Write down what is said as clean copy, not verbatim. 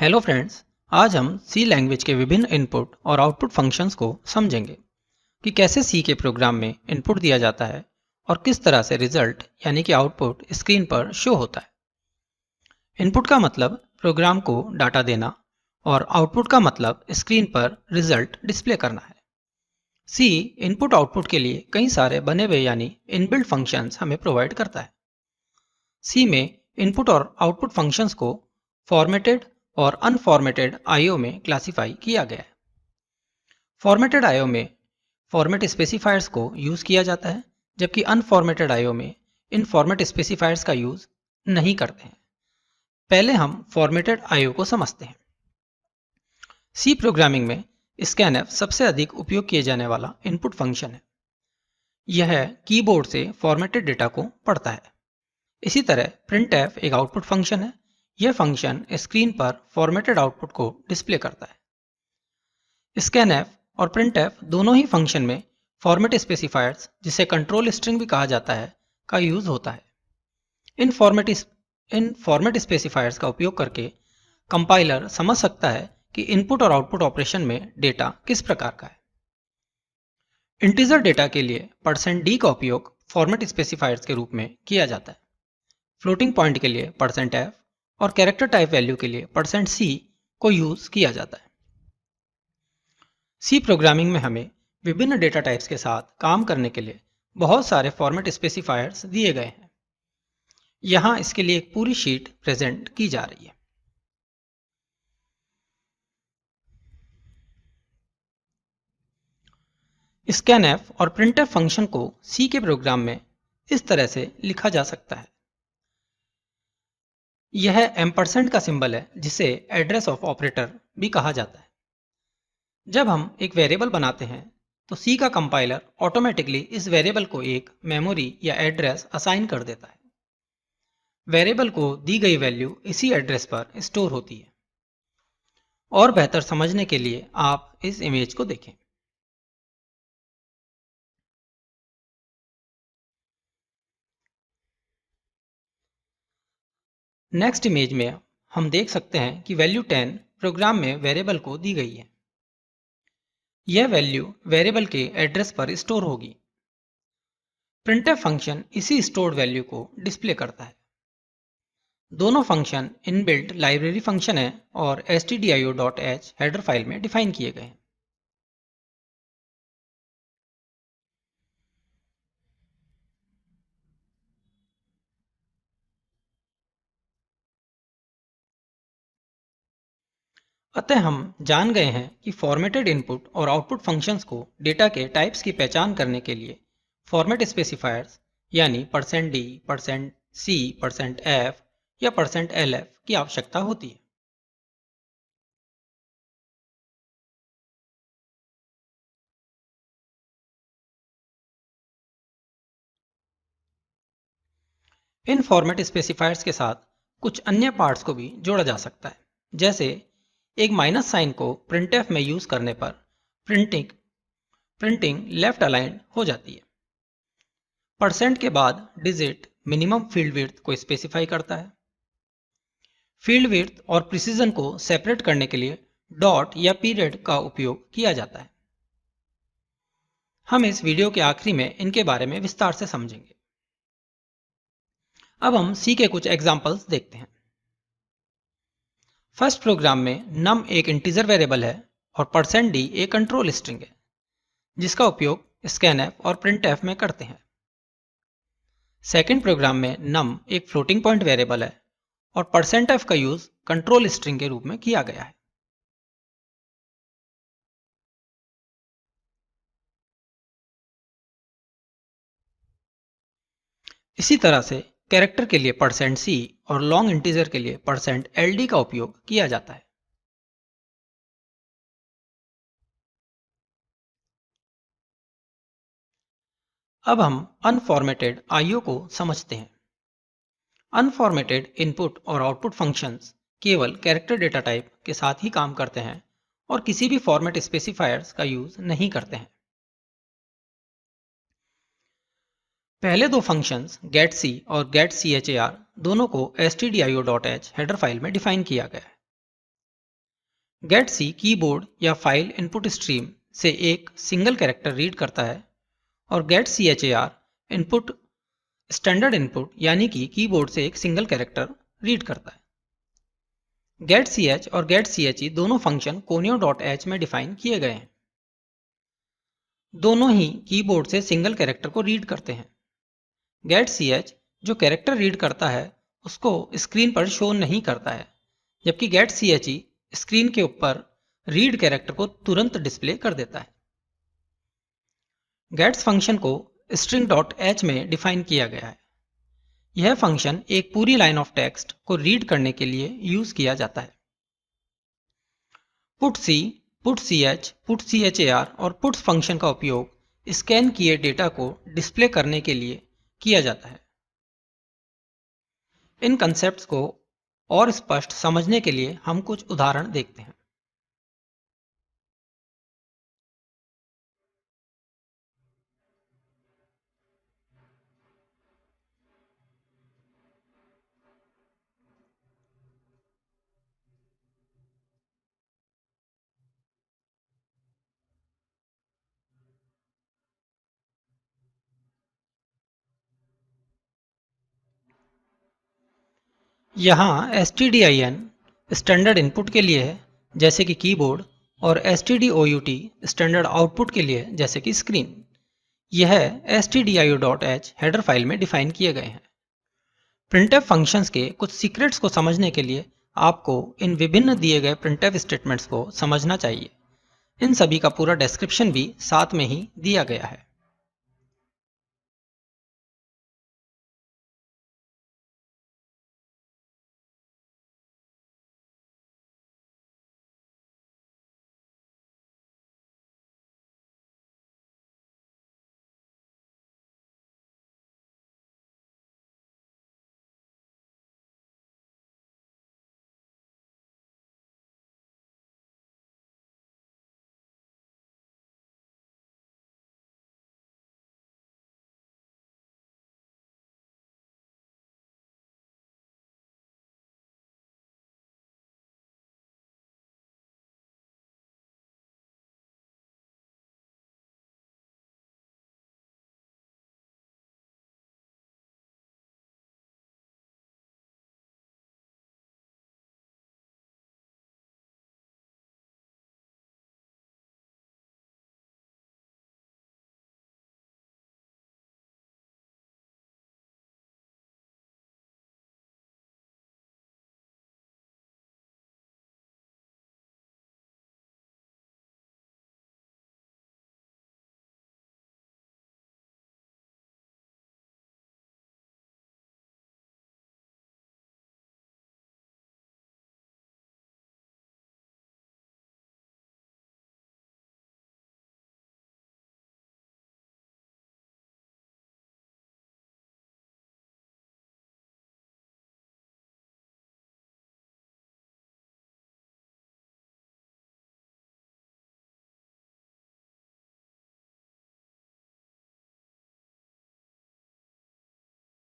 Hello friends. आज हम सी language के विभिन्न इनपुट और आउटपुट फंक्शंस को समझेंगे कि कैसे सी के प्रोग्राम में इनपुट दिया जाता है और किस तरह से रिजल्ट यानी कि आउटपुट स्क्रीन पर शो होता है। इनपुट का मतलब प्रोग्राम को डाटा देना और आउटपुट का मतलब स्क्रीन पर रिजल्ट डिस्प्ले करना है। सी इनपुट आउटपुट के लिए कई सारे बने हुए यानी इनबिल्ट फंक्शंस हमें प्रोवाइड करता है। सी में इनपुट और आउटपुट फंक्शंस को फॉर्मेटेड और अनफॉर्मेटेड आईओ में क्लासिफाई किया गया है। फॉर्मेटेड आईओ में फॉर्मेट स्पेसिफायर्स को यूज़ किया जाता है, जबकि अनफॉर्मेटेड आईओ में इन फॉर्मेट स्पेसिफायर्स का यूज़ नहीं करते हैं। पहले हम फॉर्मेटेड आईओ को समझते हैं। सी प्रोग्रामिंग में स्कैनएफ सबसे अधिक उपयोग किए जाने वाला इनपुट फंक्शन है। यह कीबोर्ड से फॉर्मेटेड डेटा को पढ़ता है। इसी तरह प्रिंटएफ एक आउटपुट फंक्शन है। यह फंक्शन स्क्रीन पर फॉर्मेटेड आउटपुट को डिस्प्ले करता है। स्कैनएफ और प्रिंटएफ दोनों ही फंक्शन में फॉर्मेट स्पेसिफायर्स, जिसे कंट्रोल स्ट्रिंग भी कहा जाता है, का यूज होता है। इन फॉर्मेट स्पेसिफायर्स का उपयोग करके कंपाइलर समझ सकता है कि इनपुट और आउटपुट ऑपरेशन में डेटा किस प्रकार का है। इंटीजर डेटा के लिए %d का उपयोग फॉर्मेट स्पेसिफायर्स के रूप में किया जाता है। फ्लोटिंग पॉइंट के लिए %f और कैरेक्टर टाइप वैल्यू के लिए %c को यूज किया जाता है। सी प्रोग्रामिंग में हमें विभिन्न डेटा टाइप्स के साथ काम करने के लिए बहुत सारे फॉर्मेट स्पेसिफायर्स दिए गए हैं। यहाँ इसके लिए एक पूरी शीट प्रेजेंट की जा रही है। स्कैनएफ और प्रिंटएफ फंक्शन को सी के प्रोग्राम में इस तरह से लिखा जा सकता है। यह एम्परसेंड का सिंबल है, जिसे एड्रेस ऑफ ऑपरेटर भी कहा जाता है। जब हम एक वेरिएबल बनाते हैं तो सी का कंपाइलर ऑटोमेटिकली इस वेरिएबल को एक मेमोरी या एड्रेस असाइन कर देता है। वेरिएबल को दी गई वैल्यू इसी एड्रेस पर स्टोर होती है। और बेहतर समझने के लिए आप इस इमेज को देखें। नेक्स्ट इमेज में हम देख सकते हैं कि वैल्यू 10 प्रोग्राम में वेरिएबल को दी गई है। यह वैल्यू वेरिएबल के एड्रेस पर स्टोर होगी। प्रिंटफ फंक्शन इसी स्टोर्ड वैल्यू को डिस्प्ले करता है। दोनों फंक्शन इनबिल्ट लाइब्रेरी फंक्शन है और stdio.h हेडर फाइल में डिफाइन किए गए हैं। अतः हम जान गए हैं कि फॉर्मेटेड इनपुट और आउटपुट फंक्शंस को डेटा के टाइप्स की पहचान करने के लिए फॉर्मेट स्पेसिफायर्स यानी %d, %c, %f या %lf की आवश्यकता होती है। इन फॉर्मेट स्पेसिफायर्स के साथ कुछ अन्य पार्ट्स को भी जोड़ा जा सकता है। जैसे एक माइनस साइन को प्रिंटएफ में यूज करने पर प्रिंटिंग प्रिंटिंग लेफ्ट अलाइंड हो जाती है। परसेंट के बाद डिजिट मिनिमम फील्ड विड्थ को स्पेसिफाई करता है। फील्ड विड्थ और प्रिसीजन को सेपरेट करने के लिए डॉट या पीरियड का उपयोग किया जाता है। हम इस वीडियो के आखिरी में इनके बारे में विस्तार से समझेंगे। अब हम सी के कुछ एग्जाम्पल्स देखते हैं। फर्स्ट प्रोग्राम में नम एक इंटीजर वेरिएबल है और %d एक कंट्रोल स्ट्रिंग है, जिसका उपयोग स्कैनएफ और प्रिंटएफ में करते हैं। सेकेंड प्रोग्राम में नम एक फ्लोटिंग पॉइंट वेरिएबल है और %f का यूज कंट्रोल स्ट्रिंग के रूप में किया गया है। इसी तरह से कैरेक्टर के लिए %c और लॉन्ग इंटीजर के लिए %ld का उपयोग किया जाता है। अब हम अनफॉर्मेटेड आईओ को समझते हैं। अनफॉर्मेटेड इनपुट और आउटपुट फंक्शंस केवल कैरेक्टर डेटा टाइप के साथ ही काम करते हैं और किसी भी फॉर्मेट स्पेसिफायर्स का यूज नहीं करते हैं। पहले दो फंक्शंस getC और getChar दोनों को stdio.h हेडर फाइल में डिफाइन किया गया है। getC कीबोर्ड या फाइल इनपुट स्ट्रीम से एक सिंगल कैरेक्टर रीड करता है और getChar इनपुट स्टैंडर्ड इनपुट यानी कि कीबोर्ड से एक सिंगल कैरेक्टर रीड करता है। getch और getche दोनों फंक्शन conio.h में डिफाइन किए गए हैं। दोनों ही कीबोर्ड से सिंगल कैरेक्टर को रीड करते हैं। getch जो कैरेक्टर रीड करता है उसको स्क्रीन पर शो नहीं करता है, जबकि getche स्क्रीन के ऊपर रीड कैरेक्टर को तुरंत डिस्प्ले कर देता है। गेट्स फंक्शन को string.h में डिफाइन किया गया है। यह फंक्शन एक पूरी लाइन ऑफ टेक्स्ट को रीड करने के लिए यूज किया जाता है। putc, putch, putchar और puts फंक्शन का उपयोग स्कैन किए डेटा को डिस्प्ले करने के लिए किया जाता है। इन कंसेप्ट्स को और स्पष्ट समझने के लिए हम कुछ उदाहरण देखते हैं। यहाँ stdin स्टैंडर्ड इनपुट के लिए है जैसे कि कीबोर्ड और stdout स्टैंडर्ड आउटपुट के लिए जैसे कि स्क्रीन। यह stdio.h हेडर फाइल में डिफाइन किए गए हैं। printf फंक्शंस के कुछ सीक्रेट्स को समझने के लिए आपको इन विभिन्न दिए गए printf स्टेटमेंट्स को समझना चाहिए। इन सभी का पूरा डिस्क्रिप्शन भी साथ में ही दिया गया है।